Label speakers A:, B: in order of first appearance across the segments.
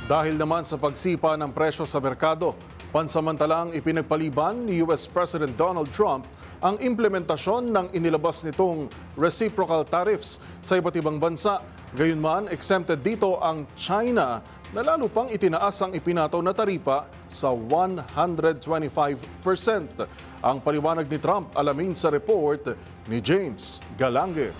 A: Dahil naman sa pagsipa ng presyo sa merkado, pansamantalang ipinagpaliban ni US President Donald Trump ang implementasyon ng inilabas nitong reciprocal tariffs sa iba't ibang bansa. Gayunman, exempted dito ang China na lalo pang itinaas ang ipinataw na taripa sa 125%. Ang paliwanag ni Trump, alamin sa report ni James Galange.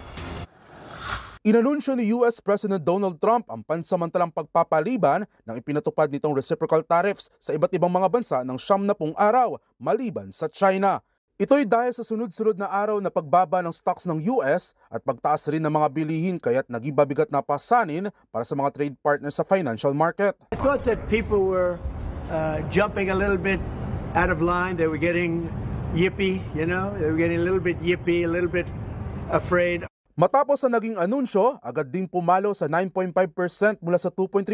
B: Inanunsyo ni US President Donald Trump ang pansamantalang pagpapaliban ng ipinatupad nitong reciprocal tariffs sa iba't ibang mga bansa ng 70 araw maliban sa China. Ito'y dahil sa sunod-sunod na araw na pagbaba ng stocks ng US at pagtaas rin ng mga bilihin kaya't naging mabigat na pasanin para sa mga trade partners sa financial market.
C: I thought that people were jumping a little bit out of line. They were getting yippy, They were getting a little bit yippy, a little bit afraid.
B: Matapos sa naging anunsyo, agad ding pumalo sa 9.5% mula sa 2.3%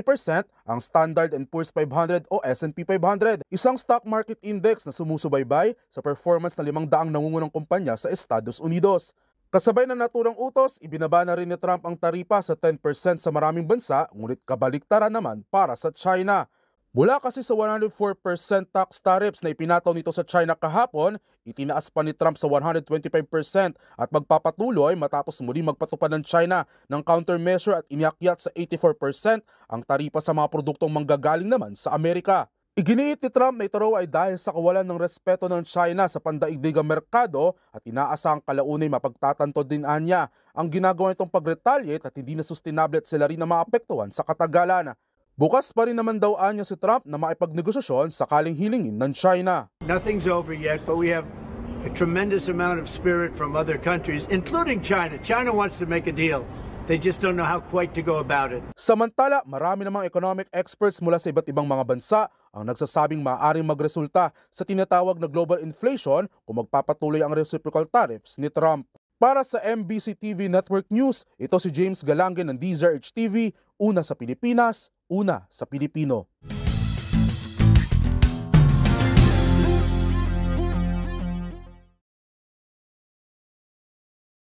B: ang Standard & Poor's 500 o S&P 500, isang stock market index na sumusubaybay sa performance ng 500 nangungunang kumpanya sa Estados Unidos. Kasabay ng naturang utos, ibinaba na rin ni Trump ang taripa sa 10% sa maraming bansa, ngunit kabaliktaran naman para sa China. Mula kasi sa 104% tax tariffs na ipinataw nito sa China kahapon, itinaas pa ni Trump sa 125% at magpapatuloy matapos muli magpatupad ng China ng countermeasure at iniakyat sa 84% ang taripa sa mga produktong manggagaling naman sa Amerika. Iginiit ni Trump na ito raw ay dahil sa kawalan ng respeto ng China sa pandaigdigang merkado at inaasahang kalaunay mapagtatanto din niya ang ginagawa nitong pag-retaliate at hindi na sustainable at sila rin na maapektuhan sa katagalan. Bukas pa rin naman daw niya si Trump na makipagnegosasyon sakaling hilingin ng China.
C: Nothing's over yet, but we have a tremendous amount of spirit from other countries, including China. China wants to make a deal. They just don't know how quite to go about it.
B: Samantala, marami namang economic experts mula sa iba't ibang mga bansa ang nagsasabing maaaring magresulta sa tinatawag na global inflation kung magpapatuloy ang reciprocal tariffs ni Trump. Para sa MBC TV Network News, ito si James Galange ng DZRH TV, una sa Pilipinas, una sa Pilipino.